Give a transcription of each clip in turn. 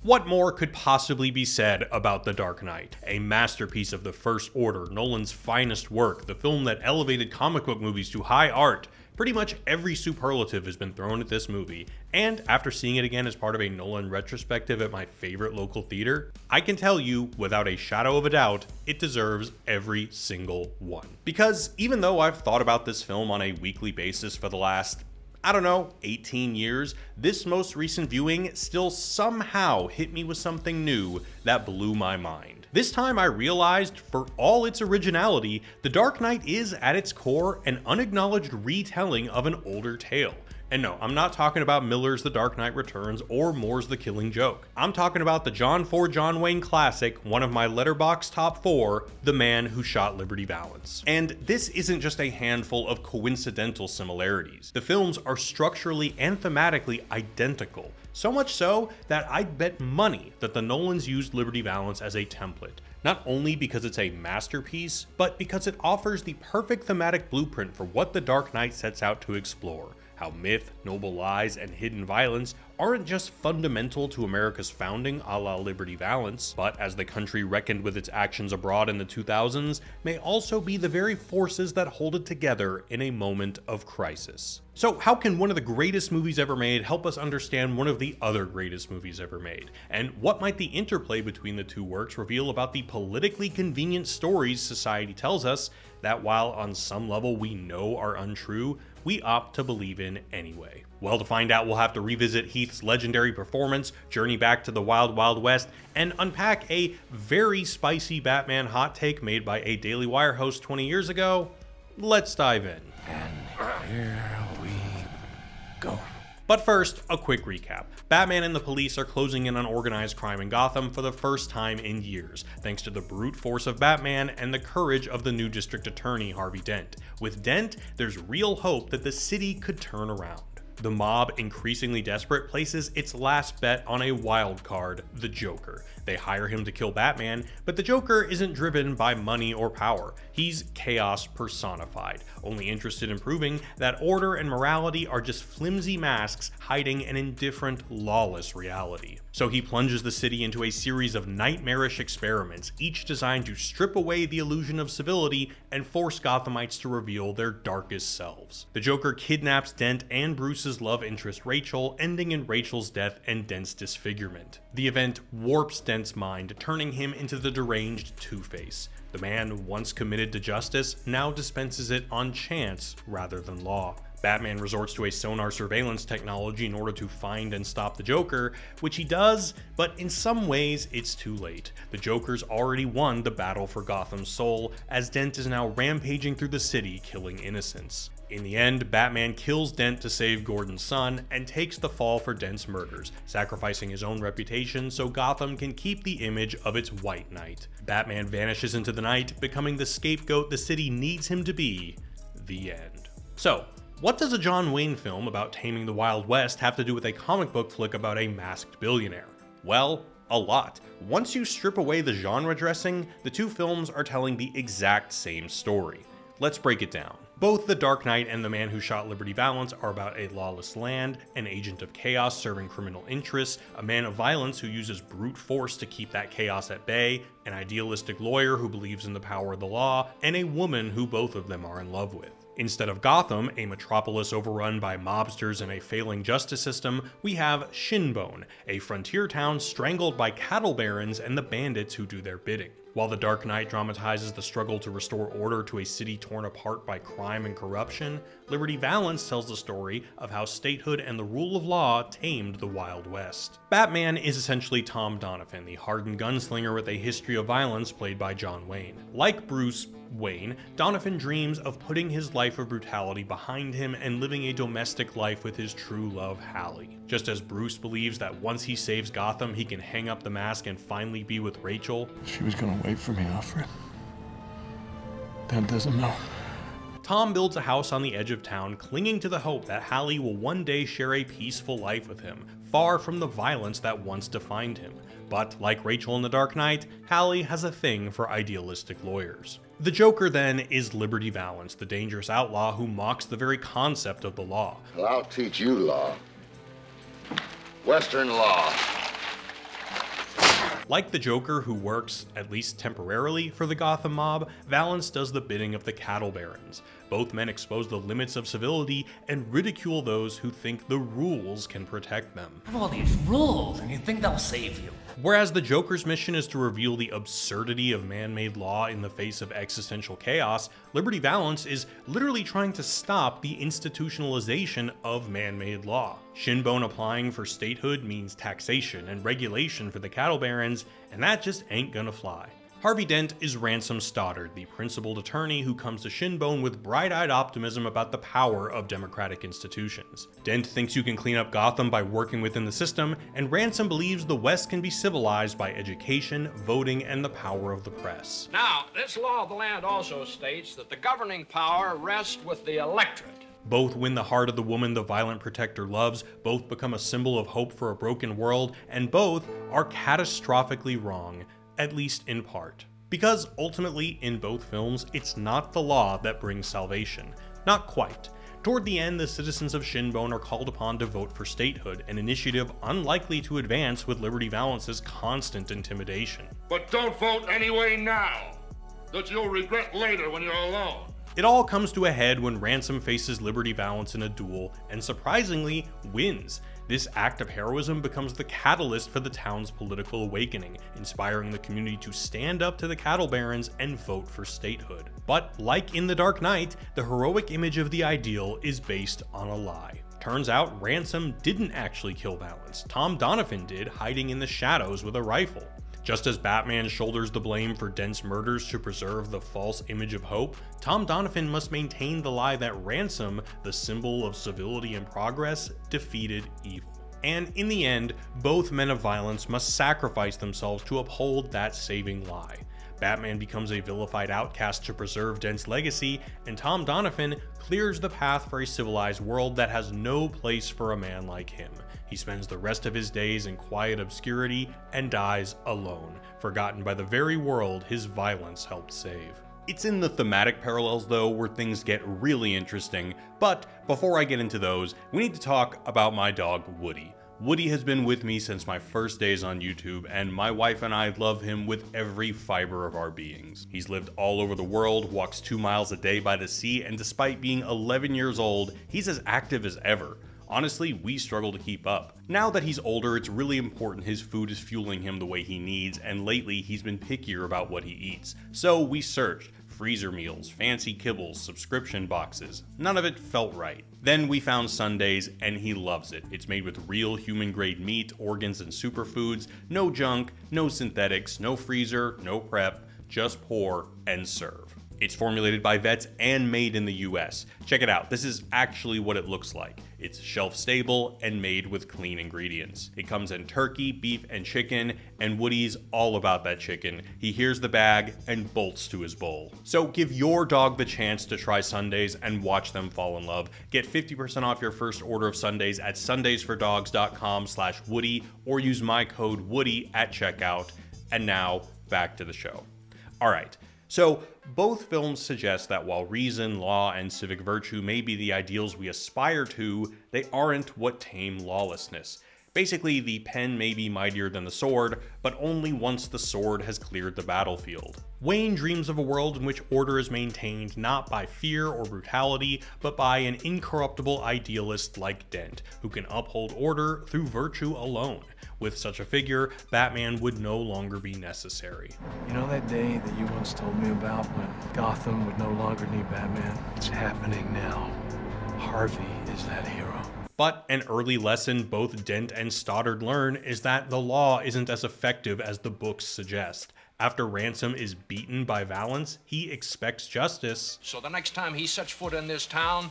What more could possibly be said about The Dark Knight? A masterpiece of the First Order, Nolan's finest work, the film that elevated comic book movies to high art. Pretty much every superlative has been thrown at this movie, and after seeing it again as part of a Nolan retrospective at my favorite local theater, I can tell you, without a shadow of a doubt, it deserves every single one. Because even though I've thought about this film on a weekly basis for the last, 18 years, this most recent viewing still somehow hit me with something new that blew my mind. This time I realized, for all its originality, The Dark Knight is at its core an unacknowledged retelling of an older tale. And no, I'm not talking about Miller's The Dark Knight Returns or Moore's The Killing Joke. I'm talking about the John Ford John Wayne classic, one of my Letterboxd top 4, The Man Who Shot Liberty Valance. And this isn't just a handful of coincidental similarities. The films are structurally and thematically identical. So much so that I'd bet money that the Nolans used Liberty Valance as a template. Not only because it's a masterpiece, but because it offers the perfect thematic blueprint for what The Dark Knight sets out to explore. How myth, noble lies, and hidden violence aren't just fundamental to America's founding a la Liberty Valance, but as the country reckoned with its actions abroad in the 2000s, may also be the very forces that hold it together in a moment of crisis. So how can one of the greatest movies ever made help us understand one of the other greatest movies ever made? And what might the interplay between the two works reveal about the politically convenient stories society tells us that, while on some level we know are untrue, we opt to believe in anyway? Well, to find out, we'll have to revisit Heath's legendary performance, journey back to the Wild Wild West, and unpack a very spicy Batman hot take made by a Daily Wire host 20 years ago. Let's dive in. And here we go. But first, a quick recap. Batman and the police are closing in on organized crime in Gotham for the first time in years, thanks to the brute force of Batman and the courage of the new district attorney, Harvey Dent. With Dent, there's real hope that the city could turn around. The mob, increasingly desperate, places its last bet on a wild card, the Joker. They hire him to kill Batman, but the Joker isn't driven by money or power. He's chaos personified, only interested in proving that order and morality are just flimsy masks hiding an indifferent, lawless reality. So he plunges the city into a series of nightmarish experiments, each designed to strip away the illusion of civility and force Gothamites to reveal their darkest selves. The Joker kidnaps Dent and Bruce's love interest Rachel, ending in Rachel's death and Dent's disfigurement. The event warps Dent's mind, turning him into the deranged Two-Face. The man, once committed to justice, now dispenses it on chance rather than law. Batman resorts to a sonar surveillance technology in order to find and stop the Joker, which he does, but in some ways it's too late. The Joker's already won the battle for Gotham's soul, as Dent is now rampaging through the city, killing innocents. In the end, Batman kills Dent to save Gordon's son and takes the fall for Dent's murders, sacrificing his own reputation so Gotham can keep the image of its White Knight. Batman vanishes into the night, becoming the scapegoat the city needs him to be. The end. So, what does a John Wayne film about taming the Wild West have to do with a comic book flick about a masked billionaire? Well, a lot. Once you strip away the genre dressing, the two films are telling the exact same story. Let's break it down. Both The Dark Knight and The Man Who Shot Liberty Valance are about a lawless land, an agent of chaos serving criminal interests, a man of violence who uses brute force to keep that chaos at bay, an idealistic lawyer who believes in the power of the law, and a woman who both of them are in love with. Instead of Gotham, a metropolis overrun by mobsters and a failing justice system, we have Shinbone, a frontier town strangled by cattle barons and the bandits who do their bidding. While The Dark Knight dramatizes the struggle to restore order to a city torn apart by crime and corruption, Liberty Valance tells the story of how statehood and the rule of law tamed the Wild West. Batman is essentially Tom Donovan, the hardened gunslinger with a history of violence played by John Wayne. Like Bruce Wayne, Donovan dreams of putting his life of brutality behind him and living a domestic life with his true love, Hallie. Just as Bruce believes that once he saves Gotham, he can hang up the mask and finally be with Rachel. She was gonna wait for me, Alfred. Dad doesn't know. Tom builds a house on the edge of town, clinging to the hope that Hallie will one day share a peaceful life with him, far from the violence that once defined him. But like Rachel in The Dark Knight, Hallie has a thing for idealistic lawyers. The Joker, then, is Liberty Valance, the dangerous outlaw who mocks the very concept of the law. Well, I'll teach you law. Western law. Like the Joker, who works, at least temporarily, for the Gotham mob, Valance does the bidding of the cattle barons. Both men expose the limits of civility and ridicule those who think the rules can protect them. Have all these rules, and you think they'll save you. Whereas the Joker's mission is to reveal the absurdity of man-made law in the face of existential chaos, Liberty Valance is literally trying to stop the institutionalization of man-made law. Shinbone applying for statehood means taxation and regulation for the cattle barons, and that just ain't gonna fly. Harvey Dent is Ransom Stoddard, the principled attorney who comes to Shinbone with bright-eyed optimism about the power of democratic institutions. Dent thinks you can clean up Gotham by working within the system, and Ransom believes the West can be civilized by education, voting, and the power of the press. Now, this law of the land also states that the governing power rests with the electorate. Both win the heart of the woman the violent protector loves, both become a symbol of hope for a broken world, and both are catastrophically wrong. At least in part. Because ultimately, in both films, it's not the law that brings salvation. Not quite. Toward the end, the citizens of Shinbone are called upon to vote for statehood, an initiative unlikely to advance with Liberty Valance's constant intimidation. But don't vote anyway now, that you'll regret later when you're alone. It all comes to a head when Ransom faces Liberty Valance in a duel, and surprisingly, wins. This act of heroism becomes the catalyst for the town's political awakening, inspiring the community to stand up to the cattle barons and vote for statehood. But like in The Dark Knight, the heroic image of the ideal is based on a lie. Turns out Ransom didn't actually kill Valance. Tom Donovan did, hiding in the shadows with a rifle. Just as Batman shoulders the blame for Dent's murders to preserve the false image of hope, Tom Donovan must maintain the lie that Ransom, the symbol of civility and progress, defeated evil. And in the end, both men of violence must sacrifice themselves to uphold that saving lie. Batman becomes a vilified outcast to preserve Dent's legacy, and Tom Donovan clears the path for a civilized world that has no place for a man like him. He spends the rest of his days in quiet obscurity and dies alone, forgotten by the very world his violence helped save. It's in the thematic parallels though where things get really interesting, but before I get into those, we need to talk about my dog Woody. Woody has been with me since my first days on YouTube, and my wife and I love him with every fiber of our beings. He's lived all over the world, walks 2 miles a day by the sea, and despite being 11 years old, he's as active as ever. Honestly, we struggle to keep up. Now that he's older, it's really important his food is fueling him the way he needs, and lately he's been pickier about what he eats. So we searched. Freezer meals, fancy kibbles, subscription boxes. None of it felt right. Then we found Sundays, and he loves it. It's made with real human-grade meat, organs, and superfoods. No junk, no synthetics, no freezer, no prep, just pour and serve. It's formulated by vets and made in the US. Check it out, this is actually what it looks like. It's shelf stable and made with clean ingredients. It comes in turkey, beef, and chicken, and Woody's all about that chicken. He hears the bag and bolts to his bowl. So give your dog the chance to try Sundays and watch them fall in love. Get 50% off your first order of Sundays at sundaysfordogs.com/Woody or use my code Woody at checkout. And now, back to the show. All right. So, both films suggest that while reason, law, and civic virtue may be the ideals we aspire to, they aren't what tame lawlessness. Basically, the pen may be mightier than the sword, but only once the sword has cleared the battlefield. Wayne dreams of a world in which order is maintained not by fear or brutality, but by an incorruptible idealist like Dent, who can uphold order through virtue alone. With such a figure, Batman would no longer be necessary. You know that day that you once told me about when Gotham would no longer need Batman? It's happening now. Harvey is that hero. But an early lesson both Dent and Stoddard learn is that the law isn't as effective as the books suggest. After Ransom is beaten by Valance, he expects justice. So the next time he sets foot in this town,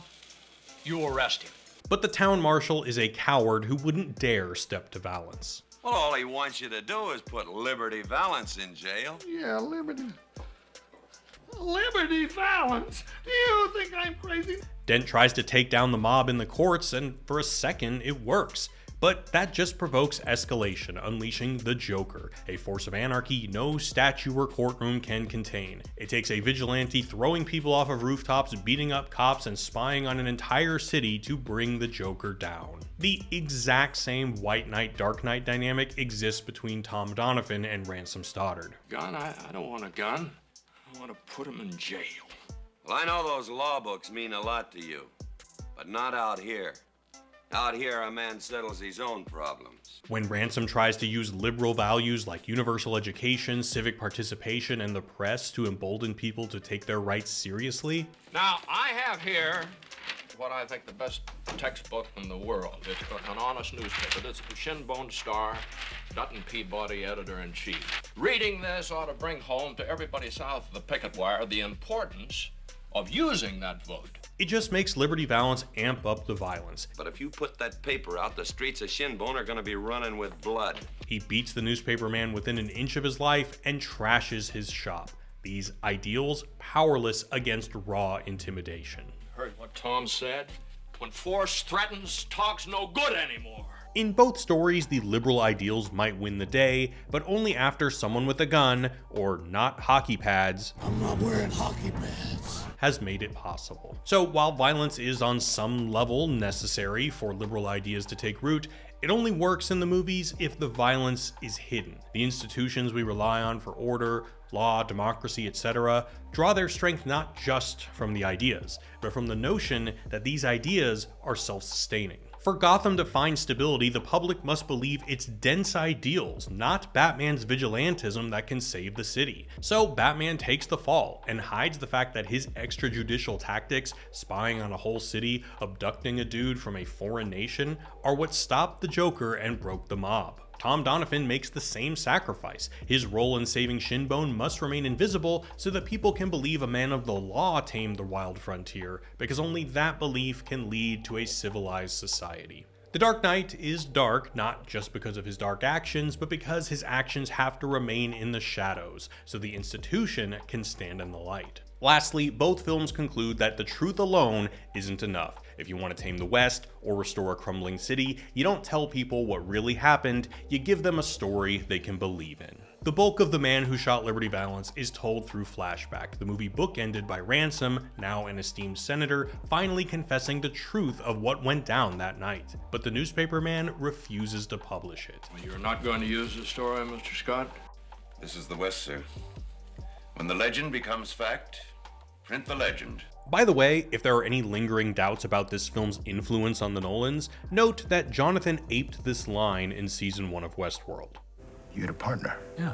you arrest him. But the town marshal is a coward who wouldn't dare step to Valance. Well, all he wants you to do is put Liberty Valance in jail. Yeah, Liberty Valance? Do you think I'm crazy? Dent tries to take down the mob in the courts, and for a second it works. But that just provokes escalation, unleashing the Joker, a force of anarchy no statue or courtroom can contain. It takes a vigilante throwing people off of rooftops, beating up cops, and spying on an entire city to bring the Joker down. The exact same White Knight, Dark Knight dynamic exists between Tom Donovan and Ransom Stoddard. Gun? I don't want a gun. I want to put him in jail. Well, I know those law books mean a lot to you, but not out here. Out here, a man settles his own problems. When Ransom tries to use liberal values like universal education, civic participation, and the press to embolden people to take their rights seriously. Now, I have here what I think the best textbook in the world. It's an honest newspaper. It's the Shinbone Star, Dutton Peabody, editor-in-chief. Reading this ought to bring home to everybody south of the picket wire the importance of using that vote. It just makes Liberty Valance amp up the violence. But if you put that paper out, the streets of Shinbone are gonna be running with blood. He beats the newspaper man within an inch of his life and trashes his shop. These ideals powerless against raw intimidation. Heard what Tom said? When force threatens, talk's no good anymore. In both stories, the liberal ideals might win the day, but only after someone with a gun, or not hockey pads, I'm not wearing hockey pads, has made it possible. So while violence is on some level necessary for liberal ideas to take root, it only works in the movies if the violence is hidden. The institutions we rely on for order, law, democracy, etc., draw their strength not just from the ideas, but from the notion that these ideas are self-sustaining. For Gotham to find stability, the public must believe it's dense ideals, not Batman's vigilantism, that can save the city. So Batman takes the fall and hides the fact that his extrajudicial tactics, spying on a whole city, abducting a dude from a foreign nation, are what stopped the Joker and broke the mob. Tom Donovan makes the same sacrifice. His role in saving Shinbone must remain invisible so that people can believe a man of the law tamed the wild frontier, because only that belief can lead to a civilized society. The Dark Knight is dark, not just because of his dark actions, but because his actions have to remain in the shadows, so the institution can stand in the light. Lastly, both films conclude that the truth alone isn't enough. If you want to tame the West or restore a crumbling city, you don't tell people what really happened, you give them a story they can believe in. The bulk of The Man Who Shot Liberty Valance is told through flashback, the movie bookended by Ransom, now an esteemed senator, finally confessing the truth of what went down that night. But the newspaper man refuses to publish it. You're not going to use the story, Mr. Scott? This is the West, sir. When the legend becomes fact, print the legend. By the way, if there are any lingering doubts about this film's influence on the Nolans, note that Jonathan aped this line in season 1 of Westworld. You had a partner. Yeah.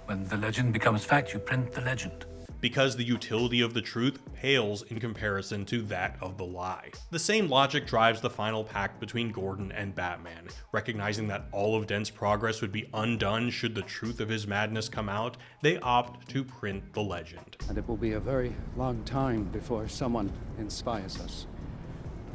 When the legend becomes fact, you print the legend. Because the utility of the truth pales in comparison to that of the lie. The same logic drives the final pact between Gordon and Batman. Recognizing that all of Dent's progress would be undone should the truth of his madness come out, they opt to print the legend. And it will be a very long time before someone inspires us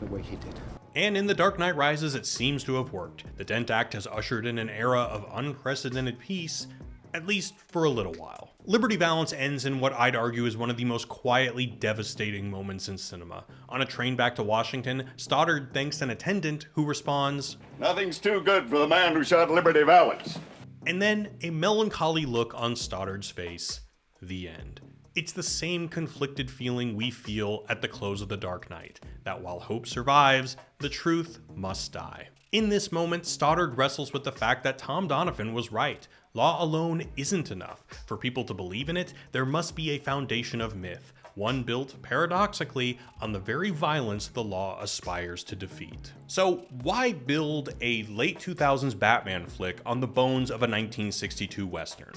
the way he did. And in The Dark Knight Rises, it seems to have worked. The Dent Act has ushered in an era of unprecedented peace, at least for a little while. Liberty Valance ends in what I'd argue is one of the most quietly devastating moments in cinema. On a train back to Washington, Stoddard thanks an attendant who responds, Nothing's too good for the man who shot Liberty Valance. And then a melancholy look on Stoddard's face. The end. It's the same conflicted feeling we feel at the close of The Dark Knight, that while hope survives, the truth must die. In this moment, Stoddard wrestles with the fact that Tom Donovan was right. Law alone isn't enough. For people to believe in it, there must be a foundation of myth, one built, paradoxically, on the very violence the law aspires to defeat. So why build a late 2000s Batman flick on the bones of a 1962 Western?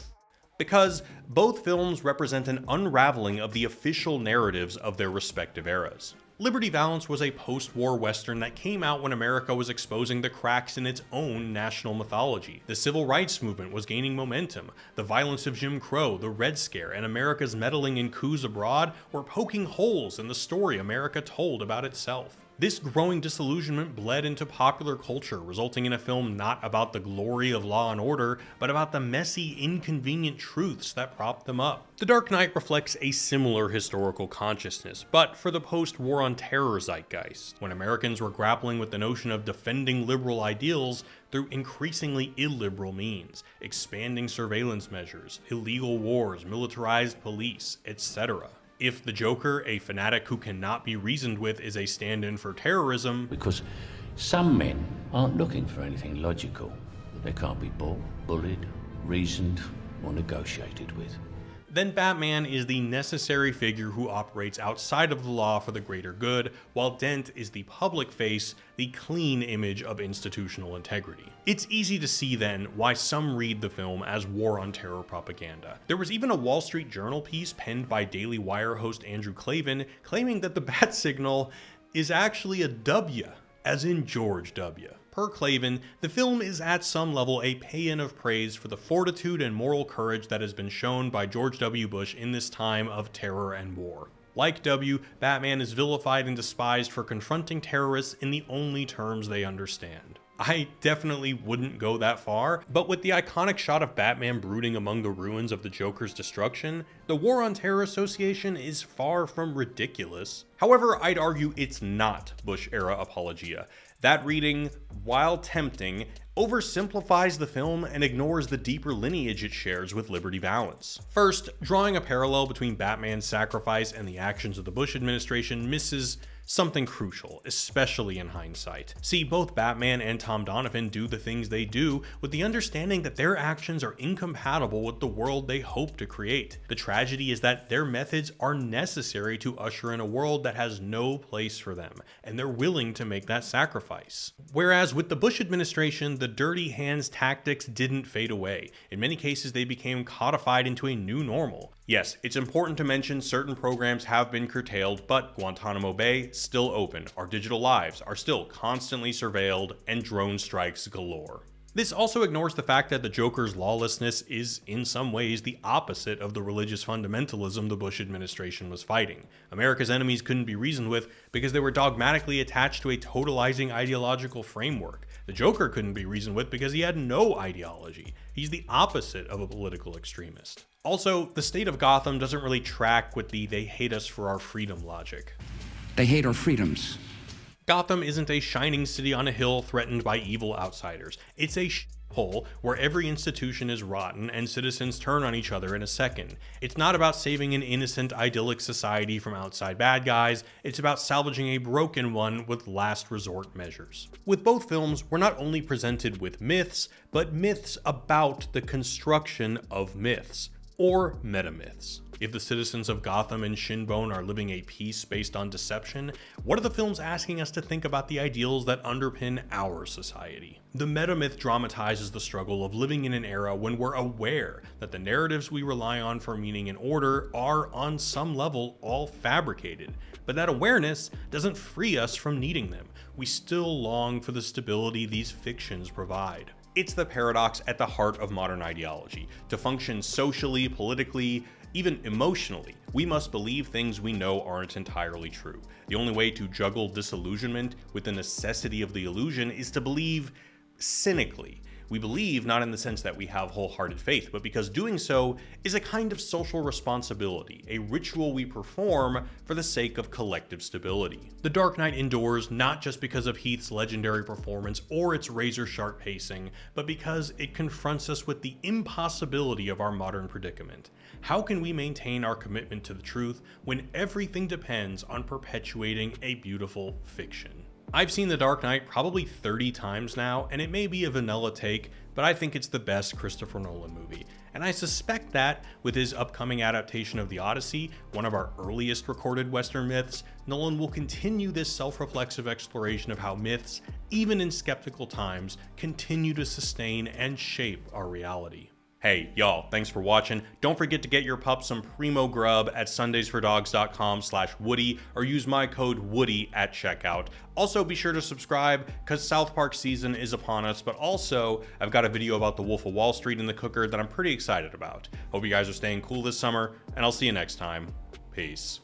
Because both films represent an unraveling of the official narratives of their respective eras. Liberty Valance was a post-war Western that came out when America was exposing the cracks in its own national mythology. The civil rights movement was gaining momentum. The violence of Jim Crow, the Red Scare, and America's meddling in coups abroad were poking holes in the story America told about itself. This growing disillusionment bled into popular culture, resulting in a film not about the glory of law and order, but about the messy, inconvenient truths that prop them up. The Dark Knight reflects a similar historical consciousness, but for the post-war on terror zeitgeist, when Americans were grappling with the notion of defending liberal ideals through increasingly illiberal means, expanding surveillance measures, illegal wars, militarized police, etc. If the Joker, a fanatic who cannot be reasoned with, is a stand-in for terrorism, because some men aren't looking for anything logical that they can't be bought, bullied, reasoned, or negotiated with, then Batman is the necessary figure who operates outside of the law for the greater good, while Dent is the public face, the clean image of institutional integrity. It's easy to see then why some read the film as war on terror propaganda. There was even a Wall Street Journal piece penned by Daily Wire host Andrew Klavan claiming that the bat signal is actually a W, as in George W. Per Klavan, the film is at some level a paean of praise for the fortitude and moral courage that has been shown by George W. Bush in this time of terror and war. Like W, Batman is vilified and despised for confronting terrorists in the only terms they understand. I definitely wouldn't go that far, but with the iconic shot of Batman brooding among the ruins of the Joker's destruction, the War on Terror Association is far from ridiculous. However, I'd argue it's not Bush-era apologia. That reading, while tempting, oversimplifies the film and ignores the deeper lineage it shares with Liberty Valance. First, drawing a parallel between Batman's sacrifice and the actions of the Bush administration misses something crucial, especially in hindsight. See, both Batman and Tom Donovan do the things they do with the understanding that their actions are incompatible with the world they hope to create. The tragedy is that their methods are necessary to usher in a world that has no place for them, and they're willing to make that sacrifice. Whereas with the Bush administration, the dirty hands tactics didn't fade away. In many cases, they became codified into a new normal. Yes, it's important to mention certain programs have been curtailed, but Guantanamo Bay still open, our digital lives are still constantly surveilled, and drone strikes galore. This also ignores the fact that the Joker's lawlessness is in some ways the opposite of the religious fundamentalism the Bush administration was fighting. America's enemies couldn't be reasoned with because they were dogmatically attached to a totalizing ideological framework. The Joker couldn't be reasoned with because he had no ideology. He's the opposite of a political extremist. Also, the state of Gotham doesn't really track with the "they hate us for our freedom" logic. They hate our freedoms. Gotham isn't a shining city on a hill threatened by evil outsiders. It's a hole where every institution is rotten and citizens turn on each other in a second. It's not about saving an innocent, idyllic society from outside bad guys. It's about salvaging a broken one with last resort measures. With both films, we're not only presented with myths, but myths about the construction of myths, or metamyths. If the citizens of Gotham and Shinbone are living a peace based on deception, what are the films asking us to think about the ideals that underpin our society? The metamyth dramatizes the struggle of living in an era when we're aware that the narratives we rely on for meaning and order are, on some level, all fabricated. But that awareness doesn't free us from needing them. We still long for the stability these fictions provide. It's the paradox at the heart of modern ideology. To function socially, politically, even emotionally, we must believe things we know aren't entirely true. The only way to juggle disillusionment with the necessity of the illusion is to believe cynically. We believe not in the sense that we have wholehearted faith, but because doing so is a kind of social responsibility, a ritual we perform for the sake of collective stability. The Dark Knight endures not just because of Heath's legendary performance or its razor-sharp pacing, but because it confronts us with the impossibility of our modern predicament. How can we maintain our commitment to the truth when everything depends on perpetuating a beautiful fiction? I've seen The Dark Knight probably 30 times now, and it may be a vanilla take, but I think it's the best Christopher Nolan movie. And I suspect that, with his upcoming adaptation of The Odyssey, one of our earliest recorded Western myths, Nolan will continue this self-reflexive exploration of how myths, even in skeptical times, continue to sustain and shape our reality. Hey, y'all, thanks for watching. Don't forget to get your pup some primo grub at sundaysfordogs.com/Woody or use my code Woody at checkout. Also, be sure to subscribe because South Park season is upon us, but also I've got a video about the Wolf of Wall Street in the cooker that I'm pretty excited about. Hope you guys are staying cool this summer, and I'll see you next time. Peace.